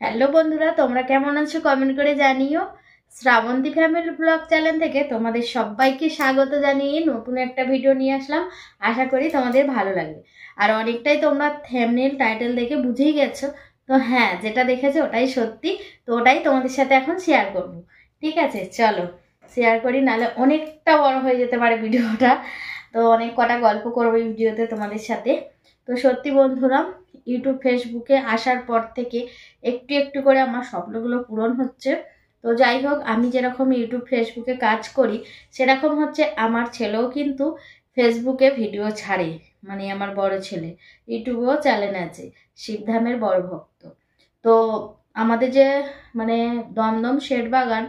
Hello বন্ধুরা, তোমরা কেমন আছো কমেন্ট করে জানিও। শ্রাবন্তী ফ্যামিলি ব্লগ চ্যানেল থেকে তোমাদের সবাইকে স্বাগত জানিয়ে নতুন একটা ভিডিও নিয়ে আসলাম। আশা করি তোমাদের ভালো লাগবে। আর অনেকটাই তোমরা থাম্বনেল টাইটেল দেখে বুঝেই গেছো। তো হ্যাঁ, যেটা দেখেছো ওটাই সত্যি। তো ওটাই তোমাদের সাথে এখন শেয়ার করব। ঠিক আছে, চলো শেয়ার করি, নাহলে অনেকটা বড় হয়ে যেতে পারে ভিডিওটা। তো অনেক কটা গল্প করবো এই ভিডিওতে তোমাদের সাথে। তো সত্যি বন্ধুরা, ইউটিউব ফেসবুকে আসার পর থেকে একটু একটু করে আমার স্বপ্নগুলো পূরণ হচ্ছে। তো যাই হোক, আমি যেরকম ইউটিউব ফেসবুকে কাজ করি সেরকম হচ্ছে আমার ছেলেও কিন্তু ফেসবুকে ভিডিও ছাড়ে। মানে আমার বড় ছেলে ইউটিউবেও চ্যানেল আছে, শিবধামের বড় ভক্ত। তো আমাদের যে মানে দমদম শেরবাগান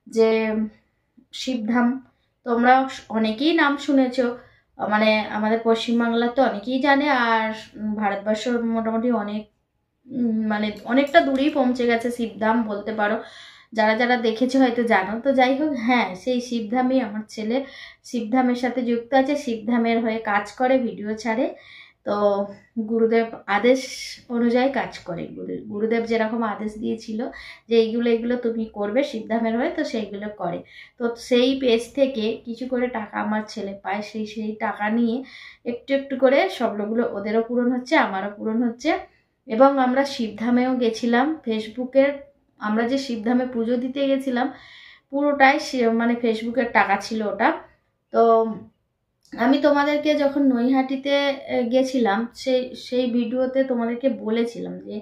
যে শিবধাম, তোমরা অনেকেই নাম শুনেছো। মানে আমাদের পশ্চিমবাংলার তো অনেকেই জানে, আর ভারতবর্ষ মোটামুটি অনেক মানে অনেকটা দূরেই পৌঁছে গেছে শিবধাম বলতে পারো। যারা যারা দেখেছে হয়তো জানো। তো যাই হোক, হ্যাঁ, সেই শিবধামই আমার ছেলে শিবধামের সাথে যুক্ত আছে, শিবধামের হয়ে কাজ করে, ভিডিও ছাড়ে। তো গুরুদেব আদেশ অনুযায়ী কাজ করে। গুরুদেব যেরকম আদেশ দিয়েছিল যে এইগুলো এগুলো তুমি করবে শিবধামের হয়ে, তো সেইগুলো করে। তো সেই পেজ থেকে কিছু করে টাকা আমার ছেলে পায়, সেই টাকা নিয়ে একটু একটু করে স্বপ্নগুলো ওদেরও পূরণ হচ্ছে, আমারও পূরণ হচ্ছে। এবং আমরা শিবধামেও গেছিলাম ফেসবুকের, আমরা যে শিবধামে পুজো দিতে গেছিলাম পুরোটাই মানে ফেসবুকের টাকা ছিল ওটা। তো আমি তোমাদেরকে যখন নৈহাটিতে গেছিলাম সেই সেই ভিডিওতে তোমাদেরকে বলেছিলাম যে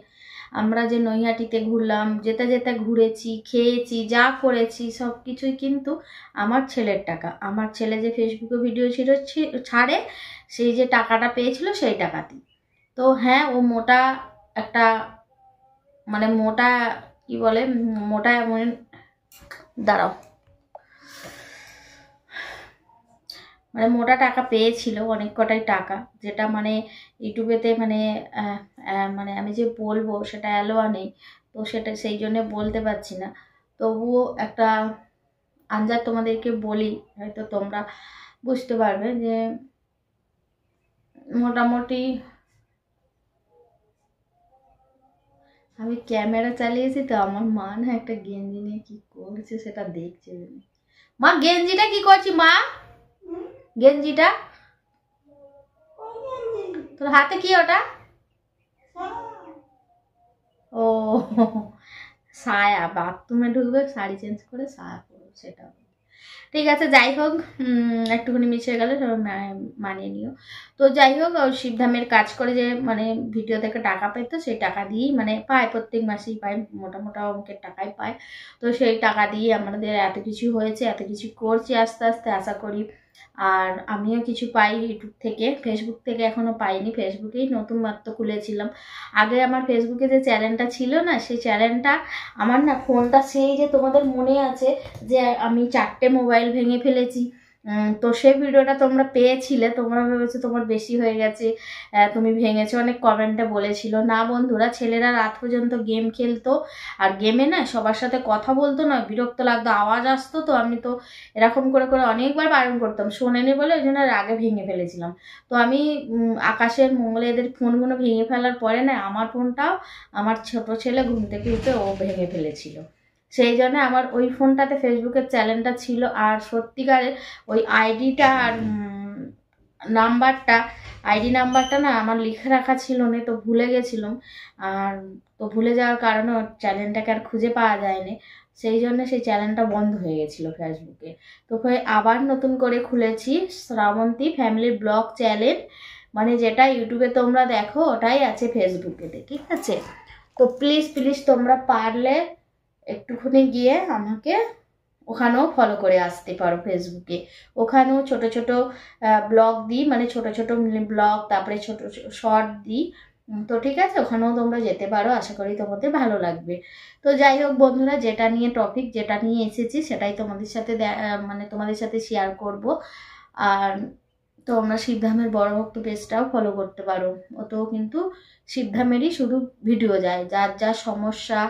আমরা যে নৈহাটিতে ঘুরলাম, যেতে যেতে ঘুরেছি, খেয়েছি, যা করেছি সব কিছুই কিন্তু আমার ছেলের টাকা। আমার ছেলে যে ফেসবুকে ভিডিও ছিল ছাড়ে, সেই যে টাকাটা পেয়েছিল সেই টাকাতেই। তো হ্যাঁ, ও মোটা একটা মানে মোটা কি বলে মোটা এমন, দাঁড়াও, মানে মোটা টাকা পেয়েছিল, অনেক কটাই টাকা, যেটা মানে ইউটিউবেতে মানে মানে আমি যে বলবো সেটা অ্যালোয়া নেই। তো সেটা সেই জন্য বলতে পারছি না। তবুও একটা আন্দাজ তোমাদেরকে বলি, হয়তো তোমরা বুঝতে পারবে যে মোটামুটি আমি ক্যামেরা চালিয়েছি, তো আমার মা না একটা গেঞ্জি নিয়ে কি করছে সেটা দেখছে। মা গেঞ্জিটা কি করছি মা? গেঞ্জিটা তোর হাতে কি ওটা? ও সায়া, বাথরুমে ঢুকবে শাড়ি চেঞ্জ করে সায়া পরবে, সেটা ঠিক আছে। যাই হোক, একটুখানি মিশে গেলে সবাই মানিয়ে নিও। তো যাই হোক, শিবধামের কাজ করে যে মানে ভিডিও থেকে টাকা পায়, তো সেই টাকা দিয়েই মানে পায়, প্রত্যেক মাসেই পায়, মোটা মোটা অঙ্কের টাকাই পায়। তো সেই টাকা দিয়ে আমাদের এত কিছু হয়েছে, এত কিছু করছি আস্তে আস্তে, আশা করি। আর আমিও কিছু পাই ইউটিউব থেকে, ফেসবুক থেকে এখনও পাইনি, ফেসবুকেই নতুন মাত্র খুলেছিলাম। আগে আমার ফেসবুকে যে চ্যানেলটা ছিল না, সেই চ্যানেলটা আমার না ফোনটা, সেই যে তোমাদের মনে আছে যে আমি 4টে মোবাইল ভেঙে ফেলেছি, তো সেই ভিডিওটা তোমরা পেয়েছিলে, তোমরা ভেবেছো তোমার বেশি হয়ে গেছে, তুমি ভেঙেছো, অনেক কমেন্টে বলেছিল। না বন্ধুরা, ছেলেরা রাত পর্যন্ত গেম খেলতো, আর গেমে না সবার সাথে কথা বলতো না, বিরক্ত লাগতো, আওয়াজ আসতো। তো আমি তো এরকম করে করে অনেকবার বারণ করতাম, শোনেনি বলে ওই জন্য রাগে ভেঙে ফেলেছিলাম। তো আমি আকাশের মঙ্গলে এদের ফোনগুলো ভেঙে ফেলার পরে না আমার ফোনটাও আমার ছোট ছেলে ঘুম থেকে উঠে ও ভেঙে ফেলেছিল। সেই জন্য আমার ওই ফোনটাতে ফেসবুকের চ্যানেলটা ছিল, আর সত্যিকারের ওই আইডিটা আর নাম্বারটা, আইডি নাম্বারটা না আমার লিখে রাখা ছিল না, তো ভুলে গেছিলাম। আর তো ভুলে যাওয়ার কারণে ওর চ্যানেলটাকে আর খুঁজে পাওয়া যায়নি। সেই জন্য সেই চ্যানেলটা বন্ধ হয়ে গেছিলো ফেসবুকে। তো আবার নতুন করে খুলেছি শ্রাবন্তী ফ্যামিলি ব্লগ চ্যানেল, মানে যেটা ইউটিউবে তোমরা দেখো ওটাই আছে ফেসবুকেতে, ঠিক আছে। তো প্লিজ প্লিজ তোমরা পারলে একটুখানি গিয়ে আমাকে ওখানেও ফলো করে আসতে পারো ফেসবুকে। ওখানেও ছোট ছোট ব্লগ দিই, মানে ছোট ছোট ব্লগ, তারপরে ছোট শর্ট দিই। তো ঠিক আছে, ওখানেও তোমরা যেতে পারো, আশা করি তোমাদের ভালো লাগবে। তো যাই হোক বন্ধুরা, যেটা নিয়ে টপিক, যেটা নিয়ে এসেছি সেটাই তোমাদের সাথে মানে তোমাদের সাথে শেয়ার করব। আর তোমরা শিবধামের বড় ভক্ত পেজটাও ফলো করতে পারো। ওতেও কিন্তু শিবধামেরই শুধু ভিডিও যায়, যার যা সমস্যা,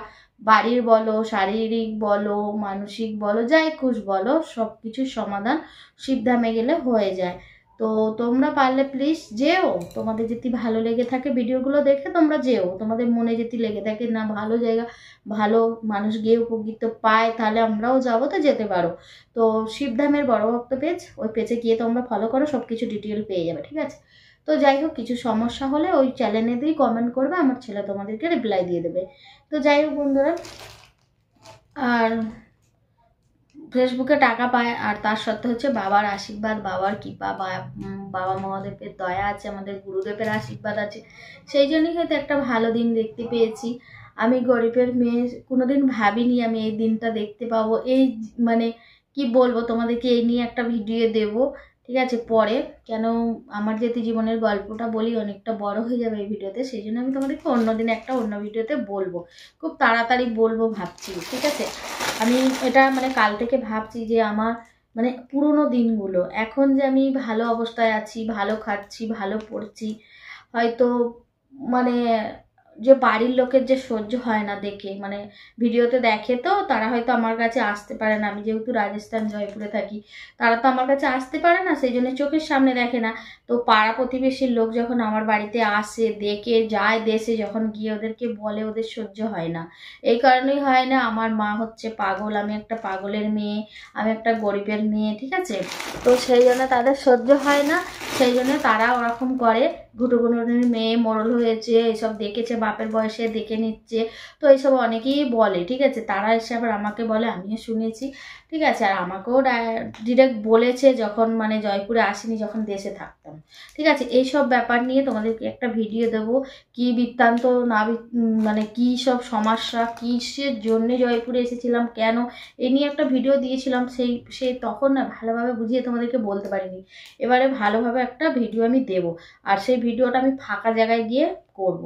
বাড়ির বলো, শারীরিক বলো, মানসিক বলো, যাই খুশ বলো, সব কিছুর সমাধান শিবধামে গেলে হয়ে যায়। তো তোমরা পারলে প্লিজ যেও, তোমাদের যদি ভালো লেগে থাকে ভিডিওগুলো দেখে তোমরা যেও, তোমাদের মনে যদি লেগে থাকে না ভালো জায়গা, ভালো মানুষ গিয়ে উপকৃত পায়, তাহলে আমরাও যাবো, তো যেতে পারো। তো শিবধামের বড় ভক্ত পেজ, ওই পেজে গিয়ে তোমরা ফলো করো, সব কিছু ডিটেল পেয়ে যাবে, ঠিক আছে। তো যাই হোক, কিছু সমস্যা হলে ওই চ্যানেলে দিয়ে কমেন্ট করবে, আমার ছেলে তোমাদেরকে রিপ্লাই দিয়ে দেবে। তো যাই হোক বন্ধুরা, আর ফেসবুকে টাকা পায়, আর তার সত্ত্বে হচ্ছে বাবার আশীর্বাদ, বাবার কৃপা, বাবা মহাদেবের দয়া আছে, আমাদের গুরুদেবের আশীর্বাদ আছে, সেই জন্যই হয়তো একটা ভালো দিন দেখতে পেয়েছি। আমি গরিবের মেয়ে, কোনোদিন ভাবিনি আমি এই দিনটা দেখতে পাবো। এই মানে কি বলবো তোমাদেরকে, এই নিয়ে একটা ভিডিও দেব, ঠিক আছে, পরে। কেন আমার যেহেতু জীবনের গল্পটা বলি অনেকটা বড় হয়ে যাবে এই ভিডিওতে, সেই জন্য আমি তোমাদেরকে অন্যদিন একটা অন্য ভিডিওতে বলবো, খুব তাড়াতাড়ি বলবো ভাবছি, ঠিক আছে। আমি এটা মানে কাল থেকে ভাবছি যে আমার মানে পুরোনো দিনগুলো, এখন যে আমি ভালো অবস্থায় আছি, ভালো খাচ্ছি, ভালো পড়ছি, হয়তো মানে যে বাড়ির লোকের যে সহ্য হয় না দেখে, মানে ভিডিওতে দেখে তো তারা হয়তো আমার কাছে আসতে পারে না, আমি যেহেতু রাজস্থান জয়পুরে থাকি, তারা তো আমার কাছে আসতে পারে না, সেই জন্য চোখের সামনে দেখে না। তো পাড়া প্রতিবেশীর লোক যখন আমার বাড়িতে আসে, দেখে যায়, দেশে যখন গিয়ে ওদেরকে বলে, ওদের সহ্য হয় না। এই কারণেই হয় না, আমার মা হচ্ছে পাগল, আমি একটা পাগলের মেয়ে, আমি একটা গরিবের মেয়ে, ঠিক আছে। তো সেই জন্য তাদের সহ্য হয় না, সেই জন্য তারা ওরকম করে, ঘুটুঘুটুনির মেয়ে মোড়ল হয়েছে, এইসব দেখেছে, বাপের বয়সে দেখে নিচ্ছে, তো এইসব অনেকেই বলে, ঠিক আছে। তারা এসে আবার আমাকে বলে, আমিও শুনেছি, ঠিক আছে। আর আমাকেও ডিরেক্ট বলেছে যখন মানে জয়পুরে আসিনি, যখন দেশে থাকতাম, ঠিক আছে। এইসব ব্যাপার নিয়ে তোমাদেরকে একটা ভিডিও দেবো, কি বৃত্তান্ত না মানে কি সব সমস্যা, কিসের জন্যে জয়পুরে এসেছিলাম, কেন, এই নিয়ে একটা ভিডিও দিয়েছিলাম, সেই তখন না ভালোভাবে বুঝিয়ে তোমাদেরকে বলতে পারিনি। এবারে ভালোভাবে একটা ভিডিও আমি দেব, আর সেই ভিডিওটা আমি ফাঁকা জায়গায় গিয়ে করব,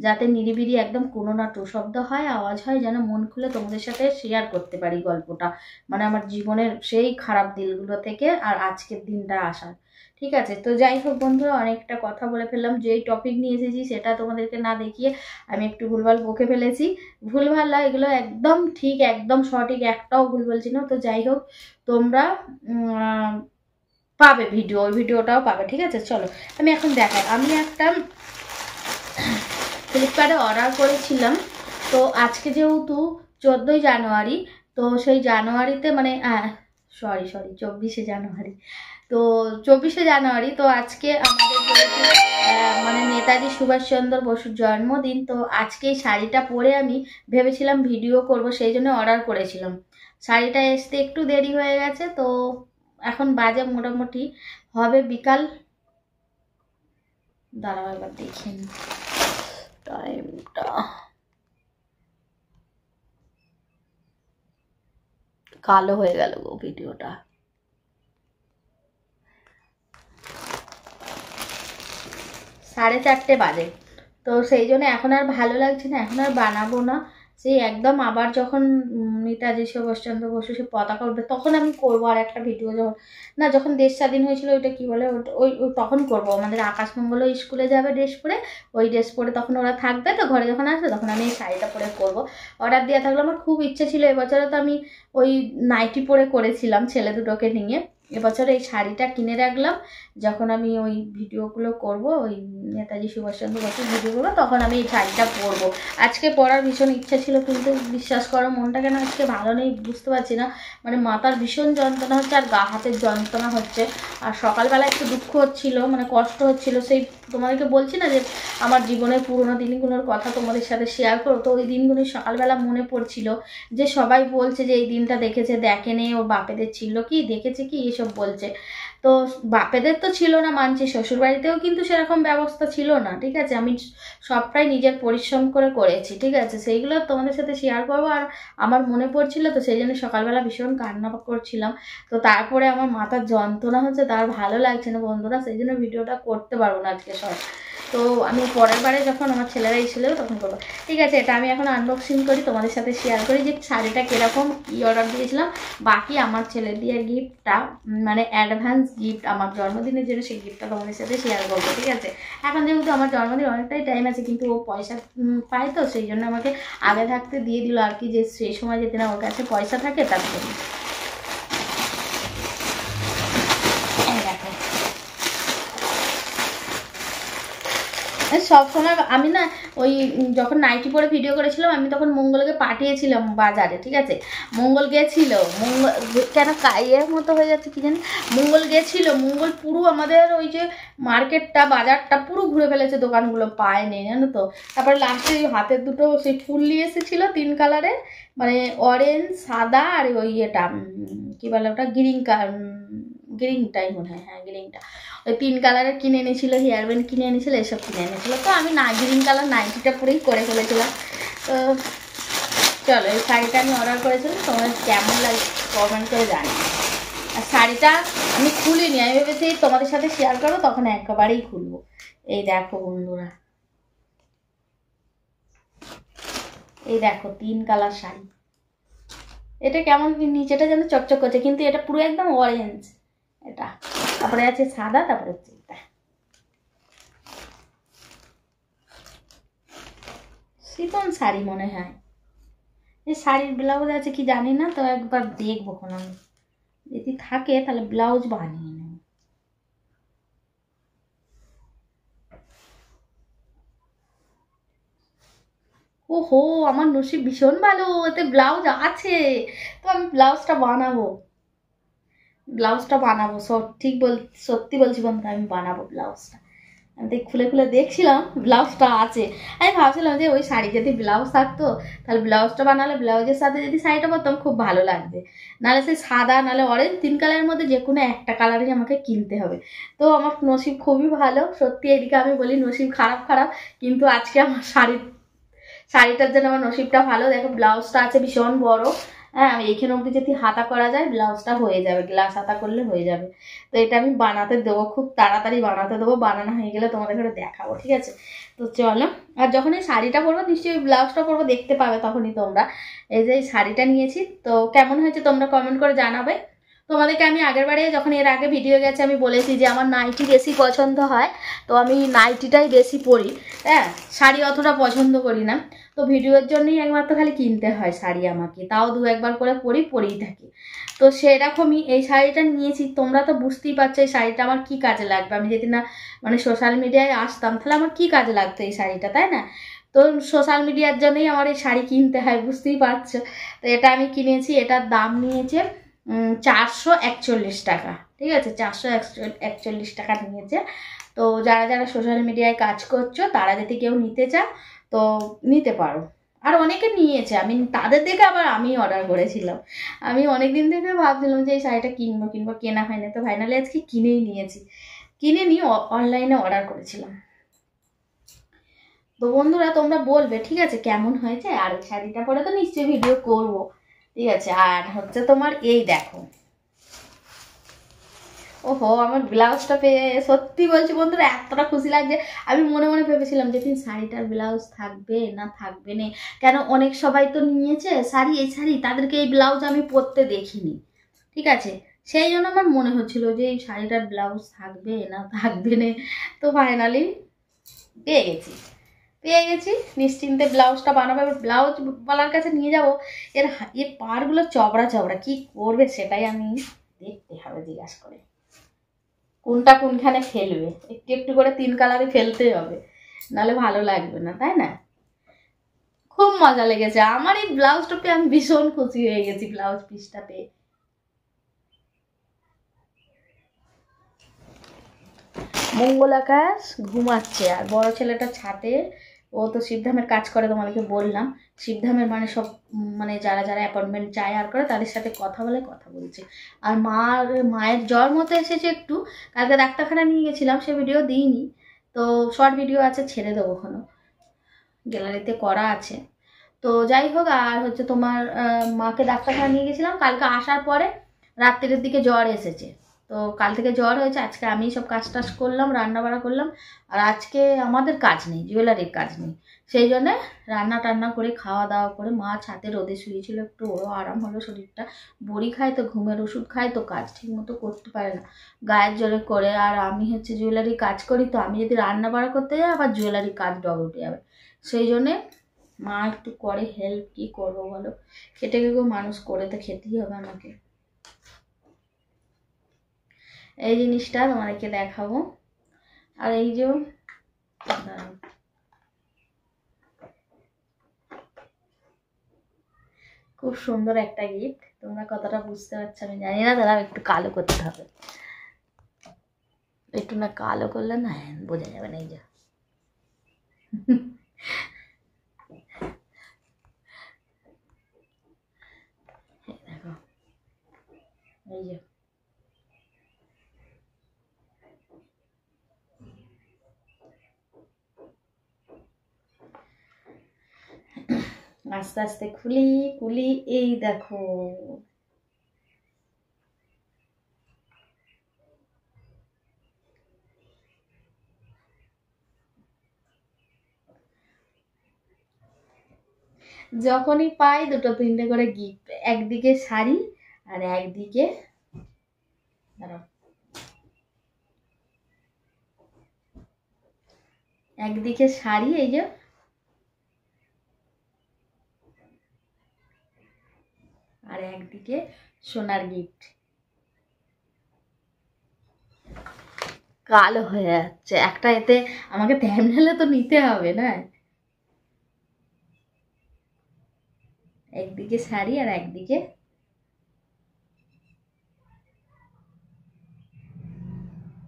যাতে নিরিবিলি একদম কোনো না টু শব্দ হয়, আওয়াজ হয়, যেন মন খুলে তোমাদের সাথে শেয়ার করতে পারি গল্পটা, মানে আমার জীবনের সেই খারাপ দিনগুলো থেকে আর আজকের দিনটা আসার, ঠিক আছে। তো যাই হোক বন্ধুরা, অনেকটা কথা বলে ফেললাম, যেই টপিক নিয়ে এসেছি সেটা তোমাদেরকে না দেখিয়ে আমি একটু ভুলভাল বকে ফেলেছি। ভুলভাল না, এগুলো একদম ঠিক, একদম সঠিক, একটাও ভুল বলছি না। তো যাই হোক, তোমরা পাবে ভিডিও, ওই ভিডিওটাও পাবে, ঠিক আছে। চলো আমি এখন দেখাই, আমি একটা ফ্লিপকার্টে অর্ডার করেছিলাম। তো আজকে যেহেতু 14ই জানুয়ারি, তো সেই জানুয়ারিতে মানে সরি 24শে জানুয়ারি, তো 24শে জানুয়ারি, তো আজকে আমাদের যেহেতু মানে নেতাজি সুভাষচন্দ্র বসুর জন্মদিন, তো আজকে এই শাড়িটা পরে আমি ভেবেছিলাম ভিডিও করব, সেই জন্য অর্ডার করেছিলাম। শাড়িটা আসতে একটু দেরি হয়ে গেছে, তো এখন বাজে মোটামুটি হবে বিকাল, দাঁড়াও এবার দেখে নিই টাইমটা, কালো হয়ে গেল গো ভিডিওটা, 4:30 বাজে। তো সেই জন্য এখন আর ভালো লাগছে না, এখন আর বানাবো না, সেই একদম আবার যখন নেতাজি সুভাষচন্দ্র বসু সে পতাকা উঠবে তখন আমি করবো আর একটা ভিডিও, যখন দেশ স্বাধীন হয়েছিল ওইটা কি বলে, ওই তখন করবো। আমাদের আকাশমঙ্গলও স্কুলে যাবে ড্রেস পরে, ওই ড্রেস পরে তখন ওরা থাকবে, তো ঘরে যখন আসবে তখন আমি এই শাড়িটা পরে করবো। অর্ডার দেওয়া থাকলে আমার খুব ইচ্ছে ছিল, এবছরে তো আমি ওই নাইটি পরে করেছিলাম ছেলে দুটোকে নিয়ে, এবছর এই শাড়িটা কিনে রাখলাম, যখন আমি ওই ভিডিওগুলো করব, ওই নেতাজি সুভাষচন্দ্র বসুর ভিডিওগুলো, তখন আমি এই শাড়িটা পরবো। আজকে পরার ভীষণ ইচ্ছা ছিল, কিন্তু বিশ্বাস করো মনটা কেন আজকে ভালো নেই, বুঝতে পারছি না, মানে মাথার ভীষণ যন্ত্রণা হচ্ছে, আর গা হাতের যন্ত্রণা হচ্ছে, আর সকালবেলা একটু দুঃখ হচ্ছিল, মানে কষ্ট হচ্ছিল, সেই তোমাদেরকে বলছি না যে আমার জীবনের পুরোনো দিনগুলোর কথা তোমাদের সাথে শেয়ার করো, তো ওই দিনগুলো সকালবেলা মনে পড়ছিল, যে সবাই বলছে যে এই দিনটা দেখেছে, দেখেনি, ওর বাপেদের ছিল কি, দেখেছে কি, এসব বলছে। তো বাপেদের তো ছিল না মানছি, শ্বশুরবাড়িতেও কিন্তু সেরকম ব্যবস্থা ছিল না, ঠিক আছে। আমি সবটাই নিজের পরিশ্রম করে করেছি, ঠিক আছে, সেইগুলো তোমাদের সাথে শেয়ার করবো, আর আমার মনে পড়ছিল, তো সেই জন্য সকালবেলা ভীষণ কান্না করছিলাম। তো তারপরে আমার মাথার যন্ত্রণা হচ্ছে, তার ভালো লাগছে না বন্ধুরা, সেই জন্য ভিডিওটা করতে পারবো না আজকে সব। তো আমি পরের বারে যখন আমার ছেলেরা এসেছিল তখন করবো, ঠিক আছে। এটা আমি এখন আনবক্সিং করি, তোমাদের সাথে শেয়ার করি যে শাড়িটা কীরকম, কী অর্ডার দিয়েছিলাম, বাকি আমার ছেলে দিয়ে গিফটটা, মানে অ্যাডভান্স গিফট আমার জন্মদিনের জন্য, সেই গিফটটা তোমাদের সাথে শেয়ার করবো, ঠিক আছে। এখন যেহেতু আমার জন্মদিন অনেকটাই টাইম আছে, কিন্তু ও পয়সা পায়, তো সেই জন্য আমাকে আগে থাকতে দিয়ে দিল আর কি, যে সেই সময় যেতে না ওর কাছে পয়সা থাকে তার জন্য। সবসময় আমি না ওই যখন নাইটি পরে ভিডিও করেছিলাম আমি তখন মঙ্গলকে পাঠিয়েছিলাম বাজারে, ঠিক আছে। মঙ্গল গেছিল, মঙ্গল কেন এর মতো হয়ে যাচ্ছে কি জানি, মঙ্গল গেছিল, মঙ্গল পুরো আমাদের ওই যে মার্কেটটা বাজারটা পুরো ঘুরে ফেলেছে, দোকানগুলো পায় নেই জানো তো। তারপরে লাস্টে ওই হাতের দুটো সেই ফুল নিয়ে এসেছিল 3 কালারের, মানে অরেঞ্জ, সাদা আর ওই এটা কি বলে ওটা গ্রিনটাই মনে হয়, হ্যাঁ গ্রিনটা, ওই 3 কালারের কিনে এনেছিল, হেয়ার ব্যান্ড কিনে এনেছিল, এসব কিনে এনেছিল। তো আমি না গ্রিন কালার নাইটিটা পরেই করে ফেলেছিলাম। তো চলো এই শাড়িটা আমি অর্ডার করেছিলাম, তোমার কেমন লাগে কমেন্ট করে জানি। আর শাড়িটা আমি খুলিনি, আমি ভেবেছি তোমাদের সাথে শেয়ার করবো, তখন একেবারেই খুলবো। এই দেখো বন্ধুরা, এই দেখো 3 কালার শাড়ি। এটা কেমন নিচেটা যেন চকচক করছে, কিন্তু এটা পুরো একদম অরেঞ্জ এটা। তারপরে আছে সাদা, তারপরে হচ্ছে এটা শিফন শাড়ি মনে হয়। এই শাড়ির ব্লাউজ আছে কি জানি না, তো একবার দেখবো কোন আমি, যদি থাকে তাহলে ব্লাউজ বানিয়ে নেব। ওহো, আমার নসিব ভীষণ ভালো, এতে ব্লাউজ আছে। তো আমি ব্লাউজটা বানাবো সত্যি বলছি বন্ধু, আমি বানাবো ব্লাউজটা। আমি খুলে খুলে দেখছিলাম ব্লাউজটা আছে, আমি ভাবছিলাম যে ওই শাড়ি যদি ব্লাউজ থাকতো তাহলে ব্লাউজটা বানালে ব্লাউজের সাথে যদি শাড়িটা পরতাম খুব ভালো লাগবে। নাহলে সেই সাদা নাহলে অরেঞ্জ 3 কালারের মধ্যে যে কোনো একটা কালারই আমাকে কিনতে হবে। তো আমার নসিব খুবই ভালো সত্যি, এদিকে আমি বলি নসিব খারাপ খারাপ, কিন্তু আজকে আমার শাড়িটার জন্য আমার নসিবটা ভালো। দেখো ব্লাউজটা আছে ভীষণ বড়, হ্যাঁ আমি এইখানে অবধি যদি হাতা করা যায় ব্লাউজটা হয়ে যাবে, গ্লাস হাতা করলে হয়ে যাবে। তো এটা আমি বানাতে দেবো, খুব তাড়াতাড়ি বানাতে দেবো, বানানো হয়ে গেলে তোমাদের ঘরে দেখাবো, ঠিক আছে। তো চলো, আর যখন এই শাড়িটা পরবো নিশ্চয়ই ব্লাউজটা পরবো, দেখতে পাবে তখনই তোমরা। এই যে এই শাড়িটা নিয়েছি, তো কেমন হয়েছে তোমরা কমেন্ট করে জানাবে। তোমাদেরকে আমি আগেরবারে যখন এর আগে ভিডিও গেছে আমি বলেছি যে আমার নাইটি বেশি পছন্দ হয়, তো আমি নাইটিটাই বেশি পরি, হ্যাঁ শাড়ি অতটা পছন্দ করি না। তো ভিডিওর জন্যই একমাত্র খালি কিনতে হয় শাড়ি আমাকে, তাও 2-1 বার করে পরেই থাকি। তো সেরকমই এই শাড়িটা নিয়েছি, তোমরা তো বুঝতেই পারছো এই শাড়িটা আমার কি কাজে লাগবে। আমি যদি না মানে সোশ্যাল মিডিয়ায় আসতাম তাহলে আমার কি কাজে লাগতো এই শাড়িটা, তাই না। তো সোশ্যাল মিডিয়ার জন্যই আমার এই শাড়ি কিনতে হয়, বুঝতেই পারছো। তো এটা আমি কিনেছি, এটার দাম নিয়েছে 441 টাকা, ঠিক আছে, 441 টাকা নিয়েছে। তো যারা যারা সোশ্যাল মিডিয়ায় কাজ করছো তারা যদি কেউ নিতে চাও তো নিতে পারো। আর অনেকে নিয়েছে, আমি তাদের দেখে আবার আমি অর্ডার করেছিলাম। আমি অনেক দিন থেকে ভাবছিলাম যে এই শাড়িটা কিনবো, কেনা হয়নি, তো ফাইনালি আজকে কিনেই নিয়েছি। কিনে নিয়ে অনলাইনে অর্ডার করেছিলাম। তো বন্ধুরা তোমরা বলবে ঠিক আছে কেমন হয়েছে, আর এই শাড়িটা পরে তো নিশ্চয়ই ভিডিও করবো, ঠিক আছে। আর হচ্ছে তোমার এই দেখো, ওহো আমার ব্লাউজটা পেয়ে সত্যি বলছি বন্ধুরা এতটা খুশি লাগছে। আমি মনে মনে ভেবেছিলাম যে তিন শাড়িটার ব্লাউজ থাকবে না থাকবে না, কেন অনেক সবাই তো নিয়েছে শাড়ি, এই শাড়ি তাদেরকে এই ব্লাউজ আমি পরতে দেখিনি, ঠিক আছে। সেই জন্য আমার মনে হচ্ছিল যে এই শাড়িটার ব্লাউজ থাকবে না থাকবে না। তো ফাইনালি পেয়ে গেছি নিশ্চিন্তে ব্লাউজটা বানাবো। এবার ব্লাউজ বালার কাছে নিয়ে যাব, এর পাড়গুলো চবড়া চবড়া, কি করবে সেটাই আমি দেখতে হবে জিজ্ঞাসা করে, কোনটা কোনখানে ফেলবে, একটু একটু করে 3 কালারই ফেলতে হবে, নাহলে ভালো লাগবে না, তাই না। খুব মজা লেগেছে আমার এই ব্লাউজটা পেয়ে, আমি ভীষণ খুশি হয়ে গেছি ব্লাউজ পিসটা পেয়ে। মঙ্গল আকাশ ঘুমাচ্ছে, আর বড় ছেলেটা ছাদে, ও তো শিবধামের কাজ করে, তোমাদেরকে বললাম। শিবধামের মানে সব মানে যারা যারা অ্যাপয়েন্টমেন্ট চায় আর করে তাদের সাথে কথা বলছে। আর মায়ের জ্বর মতো এসেছে একটু, কালকে ডাক্তারখানা নিয়ে গেছিলাম, সে ভিডিও দিইনি। তো শর্ট ভিডিও আছে, ছেড়ে দেবো ওখানে, গ্যালারিতে করা আছে। তো যাই হোক, আর হচ্ছে তোমার মাকে ডাক্তারখানা নিয়ে গেছিলাম, কালকে আসার পরে রাত্রির দিকে জ্বর এসেছে। তো কাল থেকে জ্বর হয়েছে, আজকে আমি সব কাজ টাজ করলাম, রান্না বাড়া করলাম। আর আজকে আমাদের কাজ নেই, জুয়েলারির কাজ নেই, সেই জন্যে রান্না টান্না করে খাওয়া দাওয়া করে মা ছাদে রোদে শুয়েছিল, একটু ওরও আরাম হলো শরীরটা। বড়ি খায় তো, ঘুমের ওষুধ খায় তো, কাজ ঠিক মতো করতে পারে না, গায়ের জোরে করে। আর আমি হচ্ছে জুয়েলারি কাজ করি, তো আমি যদি রান্না বাড়া করতে যাই আবার জুয়েলারি কাজ ডবল উঠে যাবে। সেই জন্যে মা একটু করে হেল্প, কি করবো বলো, খেটে খেয়ে মানুষ করে তো খেতেই হবে আমাকে। এই জিনিসটা তোমাদেরকে দেখাবো। আর এই যে খুব সুন্দর একটা গিফট। তোমরা কতটা বুঝতে পারছো আমি জানি না, দাঁড়াও একটু কালো করতে হবে, একটু না কালো করলে না বোঝা যাবে না। এই যে দেখো, এই যে আস্তে আস্তে খুলি খুলি, এই দেখো যখনই পাই দুটো তিনটে করে গিফট, একদিকে শাড়ি আর একদিকে দাঁড়াও, একদিকে শাড়ি এই যে, আর একদিকে সোনার গিফট। কালো হয়ে যাচ্ছে একটা, এতে আমাকে থ্যাম্বনেলে তো নিতে হবে না। একদিকে শাড়ি আর একদিকে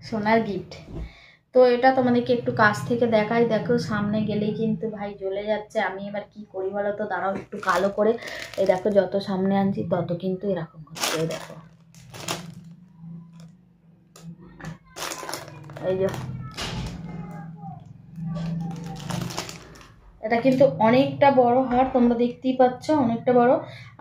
সোনার গিফট। তো এটা তোমাদেরকে একটু কাছ থেকে দেখাই, দেখো সামনে গেলেই কিন্তু ভাই জ্বলে যাচ্ছে। আমি এবার কি করি বলো তো, দাঁড়াও একটু কালো করে, এই দেখো যত সামনে আনছি তত কিন্তু এরকম হচ্ছে। এই দেখো, এই যে এটা কিন্তু অনেকটা বড় হার, তোমরা দেখতেই পাচ্ছ অনেকটা বড়।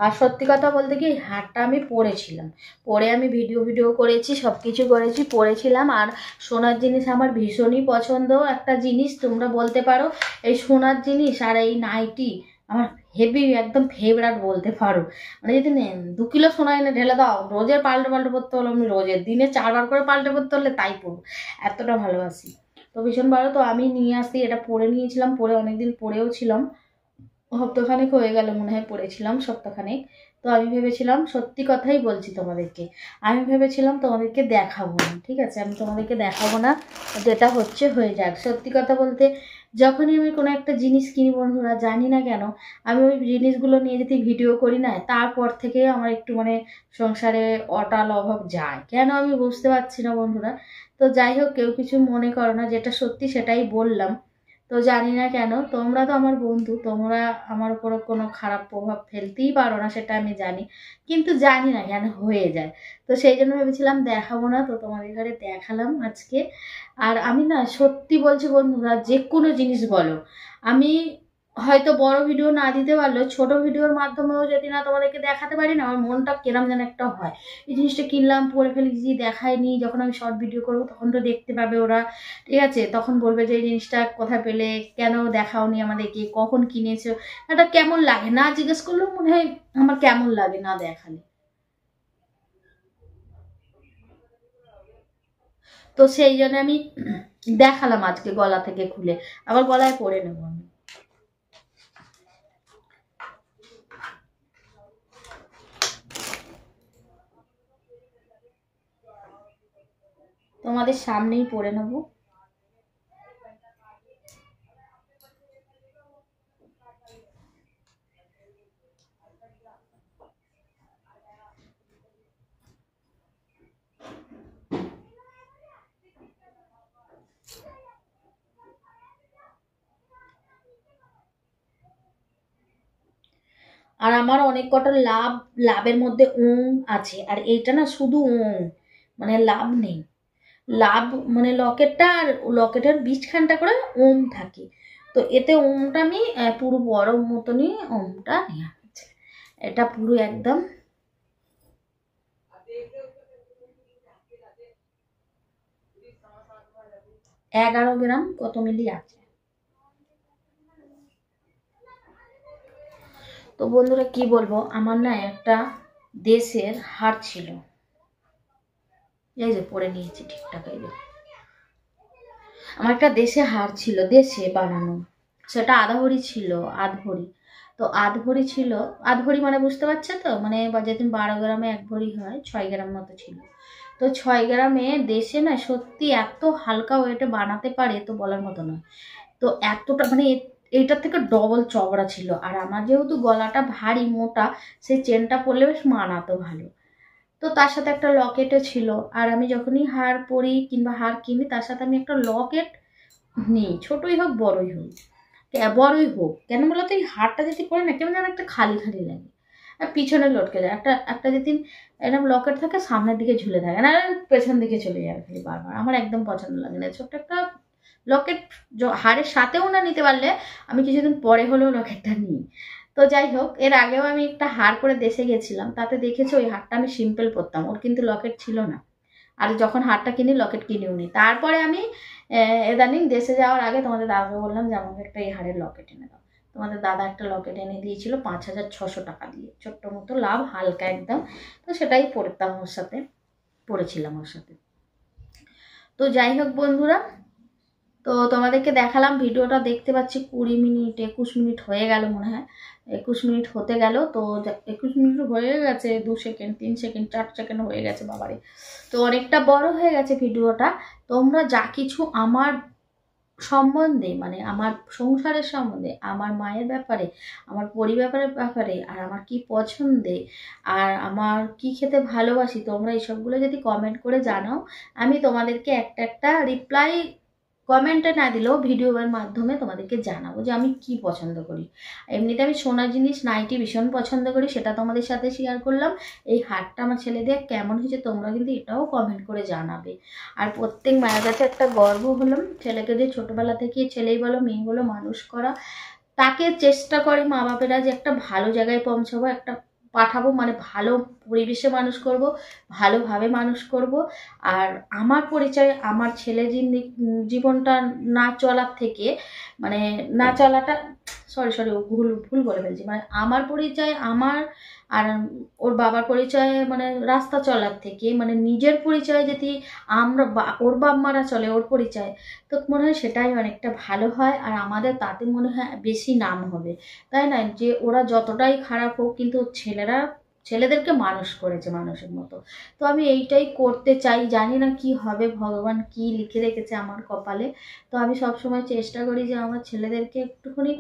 আর সত্যি কথা বলতে কি, হারটা আমি পরেছিলাম, পরে আমি ভিডিও করেছি, সব কিছু করেছি, পরেছিলাম। আর সোনার জিনিস আমার ভীষণই পছন্দ একটা জিনিস তোমরা বলতে পারো, এই সোনার জিনিস আর এই নাইটি আমার হেভি একদম ফেভারিট বলতে পারো। মানে যদি 2 কিলো সোনা এনে ঢেলে দাও, রোজের পাল্টে পাল্টে পড়তে হলো, আমি রোজের দিনে 4বার করে পাল্টে পড়তে হলে তাই পড়বো, এতটা ভালোবাসি। তো ভীষণ ভালো, তো আমি নিয়ে আসি, এটা পরে নিয়েছিলাম, পরে অনেকদিন পরেও ছিলাম, সপ্তাহখানেক হয়ে গেল মনে হয় পড়েছিলাম, সপ্তাহখানেক। তো আমি ভেবেছিলাম, সত্যি কথাই বলছি তোমাদেরকে, আমি ভেবেছিলাম তোমাদেরকে দেখাবো না, ঠিক আছে, আমি তোমাদেরকে দেখাবো না, যেটা হচ্ছে হয়ে যাক। সত্যি কথা বলতে যখনই আমি কোনো একটা জিনিস কিনি বন্ধুরা, জানি না কেন আমি ওই জিনিসগুলো নিয়ে যদি ভিডিও করি না, তারপর থেকে আমার একটু মানে সংসারে অটাল অভাব যায়, কেন আমি বুঝতে পারছি না বন্ধুরা। তো যাই হোক, কেউ কিছু মনে করো না, যেটা সত্যি সেটাই বললাম। তো জানি না কেন, তোমরা তো আমার বন্ধু, তোমরা আমার উপরে কোনো খারাপ প্রভাব ফেলতেই পারো না, সেটা আমি জানি, কিন্তু জানি না কেন হয়ে যায়। তো সেই জন্য ভেবেছিলাম দেখাবো না, তো তোমাদের ঘরে দেখালাম আজকে। আর আমি না সত্যি বলছি বন্ধুরা, যে কোনো জিনিস বলো, আমি হয়তো বড় ভিডিও না দিতে পারলেও ছোট ভিডিওর মাধ্যমেও যদি না তোমাদেরকে দেখাতে পারি না, আমার মনটা কেরাম যেন একটা হয়। এই জিনিসটা কিনলাম, পরে ফেলেছি, দেখায়নি, যখন আমি শর্ট ভিডিও করবো তখন তো দেখতে পাবে ওরা, ঠিক আছে, তখন বলবে যে এই জিনিসটা কোথায় পেলে, কেন দেখাওনি আমাদেরকে, কখন কিনেছো, এটা কেমন লাগে, না জিজ্ঞেস করলেও মনে হয় আমার কেমন লাগে না দেখালে। তো সেই জন্য আমি দেখালাম আজকে গলা থেকে খুলে, আবার গলায় পরে নেবো আমি। তোমাদের সামনেই পরে নেবো। আর আমার অনেক কটা লাভের মধ্যে ওম আছে, আর এইটা না শুধু ওম, মানে লাভ নেই। লাভ মানে লকেটটা, আর লকেটের বীজখানটা করে ওম থাকে। তো এতে ওমটা আমি পুরো বড় মতনই ওমটা নেওয়া হচ্ছে, এটা পুরো একদম 11 গ্রাম কত মিলি আছে। তো বন্ধুরা কি বলবো, আমার না একটা দেশের হার ছিল, এই যে পরে নিয়েছি ঠিকঠাক, এই যে আমার একটা দেশে হার ছিল, দেশে বানানো, সেটা আধা ভরি ছিল, আধ ভরি। তো আধ ভরি ছিল, আধ ভরি মানে বুঝতে পারছো তো, মানে যেদিন 12 গ্রামে 1 ভরি হয়, 6 গ্রাম মতো ছিল। তো 6 গ্রামে দেশে না সত্যি এত হালকা ওয়েটে বানাতে পারে তো বলার মতো নয়। তো এতটা মানে এইটার থেকে ডবল চওড়া ছিল। আর আমার যেহেতু গলাটা ভারী মোটা, সেই চেনটা পরলে বেশ মানাতো ভালো। তো তার সাথে একটা লকেটও ছিল। আর আমি যখনই হার পরি কিংবা হার কিনি তার সাথে আমি একটা লকেট নিই, ছোটই হোক বড়ই হোক, বড়ই হোক। কেন বলতো, এই হারটা যদি পরে না কেমন যেন একটা খালি খালি লাগে, আর পিছনে লটকে যায়। একটা একটা যেদিন এরকম লকেট থাকে সামনের দিকে ঝুলে থাকে না, পেছন দিকে চলে যাবে খালি বারবার, আমার একদম পছন্দ লাগে না। ছোট্ট একটা লকেট হারের সাথেও না নিতে পারলে আমি কিছুদিন পরে হলেও লকেটটা নিই। তো যাই হোক, এর আগেও আমি একটা হার করে দেশে গেছিলাম, তাতে দেখেছি ওই হারটা আমি সিম্পল পরতাম, ওর কিন্তু লকেট ছিল না। আর যখন হারটা কিনি লকেট কিনেও নি। তারপরে আমি ইদানিং দেশে যাওয়ার আগে তোমাদের দাদাকে বললাম যে আমাকে একটা এই হারের লকেট এনে দাও। তোমাদের দাদা একটা লকেট এনে দিয়েছিল 5,600 টাকা দিয়ে, ছোট্ট মতো লাভ, হালকা একদম। তো সেটাই পরতাম ওর সাথে, পরেছিলাম ওর সাথে। তো যাই হোক বন্ধুরা, তো তোমাদেরকে দেখালাম, ভিডিওটা দেখতে পাচ্ছি 21 মিনিট হয়ে গেল মনে হয়, 21 মিনিট হতে গেল। তো 21 মিনিট হয়ে গেছে, 2 সেকেন্ড 3 সেকেন্ড 4 সেকেন্ড হয়ে গেছে বাবারে। তো অনেকটা বড় হয়ে গেছে ভিডিওটা। তোমরা যা কিছু আমার সম্বন্ধে, মানে আমার সংসারের সম্বন্ধে, আমার মায়ের ব্যাপারে, আমার পরিবারের ব্যাপারে, আর আমার কি পছন্দে, আর আমার কি খেতে ভালোবাসি, তোমরা এইসবগুলো যদি কমেন্ট করে জানাও, আমি তোমাদেরকে একটা একটা রিপ্লাই কমেন্টে না দিলেও ভিডিওর মাধ্যমে তোমাদেরকে জানাবো যে আমি কি পছন্দ করি। এমনিতে আমি সোনার জিনিস নাইটি ভীষণ পছন্দ করি, সেটা তোমাদের সাথে শেয়ার করলাম। এই হারটা আমার ছেলেদের কেমন হয়েছে তোমরা কিন্তু এটাও কমেন্ট করে জানাবে। আর প্রত্যেক মায়ের কাছে একটা গর্ব হলাম, ছেলেকে যে ছোটবেলা থেকে, ছেলেই বলো মেয়ে বলো, মানুষ করা, তাকে চেষ্টা করে মা বাপেরা যে একটা ভালো জায়গায় পৌঁছাবো, একটা পাঠাবো, মানে ভালো পরিবেশে মানুষ করব, ভালোভাবে মানুষ করব। আর আমার পরিচয় আমার ছেলে জীবনটা না চলার থেকে, মানে না চলাটা, সরি সরি ভুল ভুল বলে ফেলছি, মানে আমার পরিচয় আমার আর ওর বাবার পরিচয়, মানে রাস্তা চলার থেকে, মানে নিজের পরিচয় যদি আমরা ওর বাপ মারা চলে ওর পরিচয়, তো মনে হয় সেটাই অনেকটা ভালো হয়। আর আমাদের তাতে মনে হয় বেশি নাম হবে, তাই না? যে ওরা যতটাই খারাপ হোক, কিন্তু ছেলেদেরকে মানুষ করেছে মানুষের মতো। তো আমি এইটাই করতে চাই, জানি না কি হবে, ভগবান কি লিখে রেখেছে আমার কপালে। তো আমি সবসময় চেষ্টা করি যে আমার ছেলেদেরকে একটুখানি,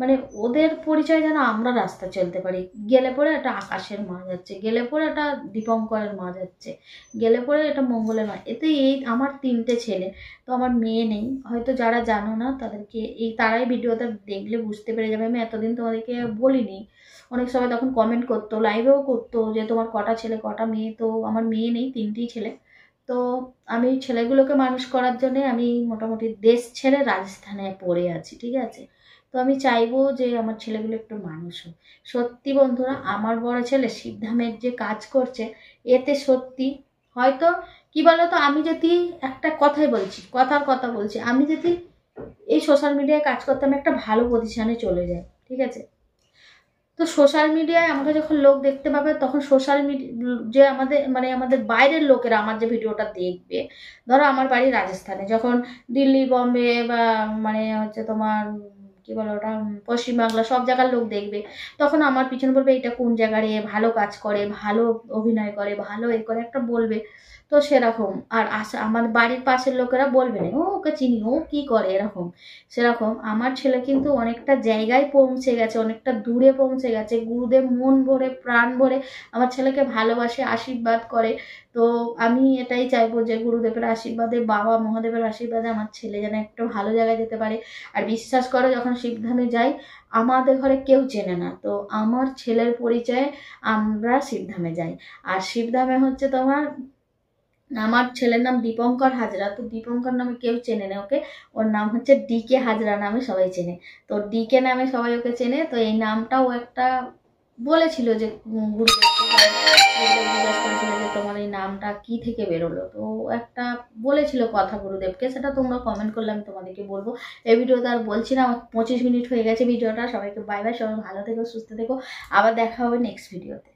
মানে ওদের পরিচয় যেন আমরা রাস্তা চলতে পারি। গেলে পরে একটা আকাশের মা যাচ্ছে, গেলে পরে একটা দীপঙ্করের মা যাচ্ছে, গেলে পরে এটা মঙ্গলের মা। এতে এই আমার 3টে ছেলে, তো আমার মেয়ে নেই। হয়তো যারা জানো না তাদেরকে, তারাই ভিডিওটা দেখলে বুঝতে পেরে যাবে। আমি এতদিন তোমাদেরকে বলিনি, অনেক সময় তখন কমেন্ট করতো, লাইভেও করতো যে তোমার কটা ছেলে কটা মেয়ে। তো আমার মেয়ে নেই, 3টেই ছেলে। তো আমি ছেলেগুলোকে মানুষ করার জন্যে আমি মোটামুটি দেশ ছেড়ে রাজস্থানে পড়ে আছি, ঠিক আছে? তো আমি চাইবো যে আমার ছেলেগুলো একটু মানুষ হোক। সত্যি বন্ধুরা, আমার বড় ছেলে শিবধামের যে কাজ করছে, এতে সত্যি হয়তো কি বলতো, আমি যদি একটা কথাই বলছি, কথার কথা বলছি, আমি যদি এই সোশ্যাল মিডিয়ায় কাজ করতাম, একটা ভালো পজিশনে চলে যায়, ঠিক আছে? তো সোশ্যাল মিডিয়ায় আমাকে যখন লোক দেখতে পাবে, তখন সোশ্যাল মিডিয়া যে আমাদের, মানে আমাদের বাইরের লোকেরা আমার যে ভিডিওটা দেখবে, ধরো আমার বাড়ি রাজস্থানে, যখন দিল্লি বম্বে বা মানে হচ্ছে তোমার কি বলো ওটা, পশ্চিমবাংলা, সব জায়গার লোক দেখবে, তখন আমার পিছনে বলবে এটা কোন জায়গার, এ ভালো কাজ করে, ভালো অভিনয় করে, ভালো এ করে একটা বলবে। তো সেরকম। আর আমার বাড়ির পাশের লোকেরা বলবে না ও ওকে চিনি, ও কি করে, এরকম। সেরকম আমার ছেলে কিন্তু অনেকটা জায়গায় পৌঁছে গেছে, অনেকটা দূরে পৌঁছে গেছে। গুরুদেব মন ভরে প্রাণ ভরে আমার ছেলেকে ভালোবাসে, আশীর্বাদ করে। তো আমি এটাই চাইবো যে গুরুদেবের আশীর্বাদে, বাবা মহাদেবের আশীর্বাদে আমার ছেলে যেন একটু ভালো জায়গায় যেতে পারে। আর বিশ্বাস করো, যখন শিবধামে যাই, আমাদের ঘরে কেউ চেনে না, তো আমার ছেলের পরিচয়ে আমরা শিবধামে যাই। আর শিবধামে হচ্ছে তোমার, আমার ছেলের নাম দীপঙ্কর হাজরা, তো দীপঙ্কর নামে কেউ চেনে না ওকে, ওর নাম হচ্ছে ডিকে হাজরা নামে সবাই চেনে। তো ডিকে নামে সবাই ওকে চেনে। তো এই নামটা ও একটা বলেছিল যে গুরুদেবকে, গুরুদেব জিজ্ঞাসা করেছিল যে তোমার এই নামটা কি থেকে বেরোলো, তো একটা বলেছিল কথা গুরুদেবকে, সেটা তোমরা কমেন্ট করলে আমি তোমাদেরকে বলবো। এই ভিডিওতে আর বলছি না, আমার 25 মিনিট হয়ে গেছে ভিডিওটা। সবাইকে বাই বাই, সবাই ভালো থেকো, সুস্থ থেকো, আবার দেখা হবে নেক্সট ভিডিওতে।